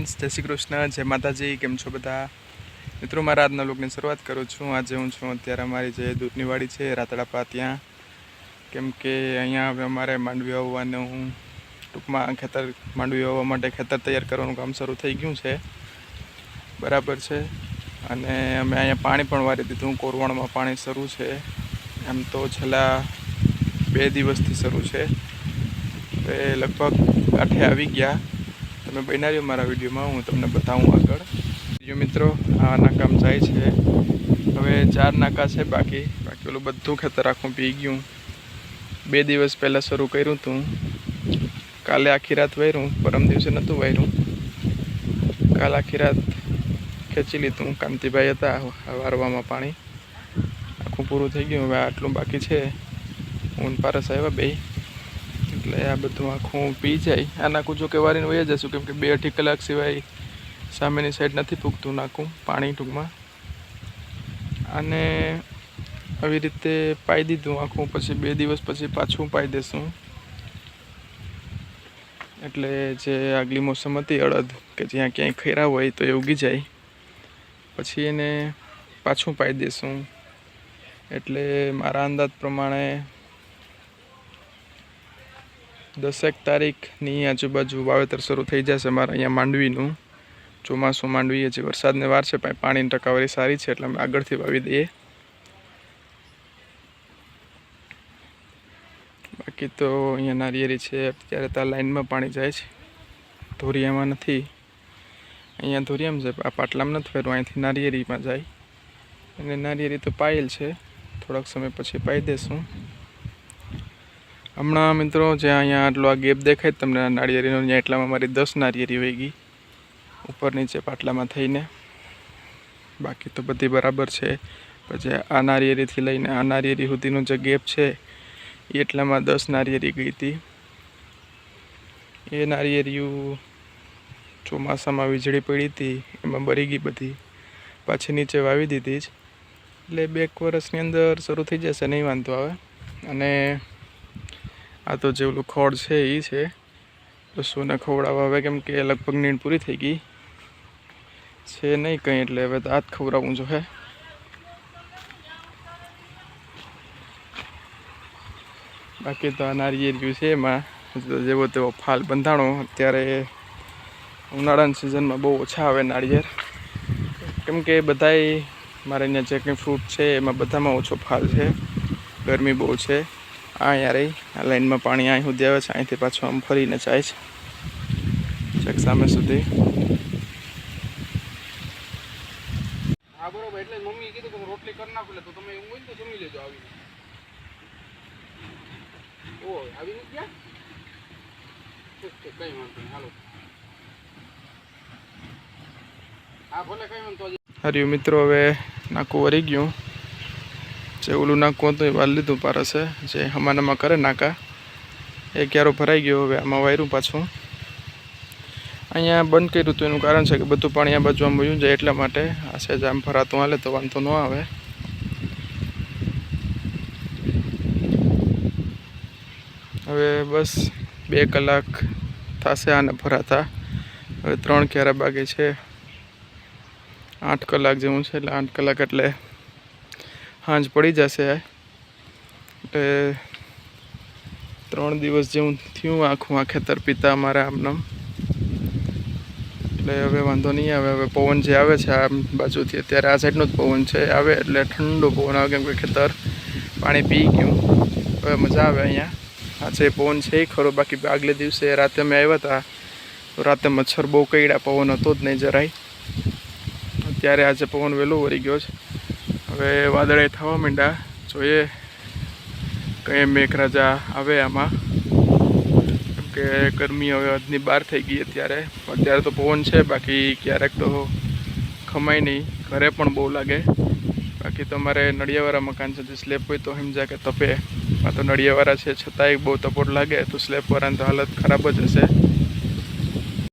Friends जय श्री कृष्ण जय माताजी केम छो बधा मित्रों मारा आजना व्लॉगनी शरूआत करूँ छूँ। आज हूँ छूँ अत्यारे अमारी जे दूधनी वाड़ी है रातड़ापा त्यां केम के अहींया हवे अमारे मांडवी वाववानुं टूंकमां खेतर मांडवी वाववा माटे खेतर तैयार करवानुं काम शरू थई गयुं छे बराबर है। अने अमे अहींया पाणी पण वारी दीधुं। कोरवणमां पाणी शरू छे एम तो छेल्ला 2 दिवसथी शरू छे। हवे लगभग कांठे आवी गया। તમે બન્યા રહ્યો મારા વિડીયોમાં હું તમને બતાવું આગળ। જો મિત્રો આ નાકામ જાય છે। હવે 4 નાકા છે બાકી ઓલું બધું ખેતર આખું પી ગયું। 2 દિવસ પહેલાં શરૂ કર્યું હતું। કાલે આખી રાત વાર્યું, પરમ દિવસે નહોતું વાર્યું। કાલ આખી રાત ખેંચી લીધું। કાંતિભાઈ હતા વારવામાં પાણી આખું પૂરું થઈ ગયું। હવે આટલું બાકી છે। હું પારસ આવ્યા બે એટલે આ બધું આખું પી જાય। આ નાખું જો કે વારીને વહી જશું કેમ કે 2-2.5 કલાક સિવાય સામેની સાઈડ નથી પૂગતું નાખું પાણી ટૂંકમાં। આને આવી રીતે પાઈ દીધું આખું। પછી 2 દિવસ પછી પાછું પાઈ દેશું એટલે જે આગલી મોસમ હતી અડદ કે જ્યાં ક્યાંય ખૈરા હોય તો એ ઉગી જાય પછી એને પાછું પાઈ દેશું। એટલે મારા અંદાજ પ્રમાણે 10 તારીખની આજુબાજુ વાવેતર શરૂ થઈ જશે મારા અહીંયા માંડવીનું। ચોમાસું માંડવી હજી વરસાદને વાર છે પણ પાણીની ટકાવારી સારી છે એટલે અમે આગળથી વાવી દઈએ। બાકી તો અહીંયા નારિયેરી છે અત્યારે તો લાઈનમાં પાણી જાય છે, ધોરિયામાં નથી। અહીંયા ધોરિયામાં છે, આ પાટલામાં નથી ફેરવું, અહીંથી નારિયેરીમાં જાય અને નારિયેરી તો પાયેલ છે, થોડાક સમય પછી પાઈ દેશું। હમણાં મિત્રો જ્યાં અહીંયા આટલો આ ગેપ દેખાય તમને નાળિયેરીનો, ત્યાં એટલામાં મારી 10 નાળિયેરી વહી ગઈ ઉપર નીચે પાટલામાં થઈને। બાકી તો બધી બરાબર છે। પછી આ નાળિયેરીથી લઈને આ નાળિયેરી સુધીનો જે ગેપ છે એ એટલામાં 10 નાળિયેરી ગઈ હતી। એ નાળિયેરીઓ ચોમાસામાં વીજળી પડી હતી એમાં બળી ગઈ બધી, પાછી નીચે વાવી દીધી જ એટલે 2 વર્ષની અંદર શરૂ થઈ જશે, નહીં વાંધો આવે। અને આ તો જે ઓલું ખોળ છે એ છે પશુને ખવડાવવા। હવે કેમ કે લગભગ નીણ પૂરી થઈ ગઈ છે નહીં કંઈ એટલે હવે તો આ જ ખવડાવવું જોઈએ। બાકી તો આ નારિયેળિયું છે એમાં જેવો તેવો ફાલ બંધાણો। અત્યારે ઉનાળાની સિઝનમાં બહુ ઓછા આવે નાળિયેર કેમ કે બધાય મારે અહીંયા જે કંઈ ફ્રૂટ છે એમાં બધામાં ઓછો ફાલ છે, ગરમી બહુ છે। આ યાર આ લાઈનમાં પાણી અહીં સુધી આવે છે, અહીંથી પાછું આમ ફરીને જાય છે છેક સામે સુધી। હા બરોબર, એટલે મમ્મીએ કીધું કે હું રોટલી કરી નાખું એટલે તો તમે એવું હોય તો જમી લેજો આવીને। ઓ આવીને ગયા કઈ વાંધો નહીં, હાલો હા ભલે કઈ વાંધો। હરિયું મિત્રો હવે નાકું વરી ગયું। જે ઓલું નાકું હતું એ વાર લીધું પારસે, જે હમાનામાં કરે નાકા એ ક્યારો ભરાઈ ગયો। હવે આમાં વાયરું પાછું। અહીંયા બંધ કર્યું હતું એનું કારણ છે કે બધું પાણી આ બાજુ આમ વયું જાય એટલા માટે। આ સહેજ આમ ભરાતું હાલે તો વાંધો ન આવે। હવે બસ 2 કલાક થશે આને ભરાતા। હવે 3 ક્યારા બાકી છે, 8 કલાક જેવું છે એટલે 8 કલાક એટલે હાંજ પડી જશે। એટલે 3 દિવસ જેવું થયું આખું આ ખેતર પીતા અમારે આમનામ, એટલે હવે વાંધો નહીં આવે। હવે પવન જે આવે છે આ બાજુથી, અત્યારે આ સાઈડનો જ પવન છે આવે એટલે ઠંડો પવન આવે કેમ કે ખેતર પાણી પી ગયું। હવે મજા આવે અહીંયા। આજે પવન છે એ ખરો, બાકી આગલે દિવસે રાતે અમે આવ્યા હતા તો રાતે મચ્છર બહુ કરડ્યા, પવન હતો જ નહીં જરાય। અત્યારે આજે પવન વહેલો વળી ગયો છે। હવે વાદળે થવા માંડ્યા, જોઈએ કંઈ મેઘરાજા આવે આમાં કેમ કે ગરમી હવે હદની બહાર થઈ ગઈ અત્યારે તો પવન છે, બાકી ક્યારેક તો ખમાય નહીં, ઘરે પણ બહુ લાગે। બાકી તો અમારે નળિયાવાળા મકાન છે, જે સ્લેબ હોય તો સમજા કે તપે, આ તો નળિયાવાળા છે છતાંય બહુ તપોટ લાગે તો સ્લેબવાળાની તો હાલત ખરાબ જ હશે।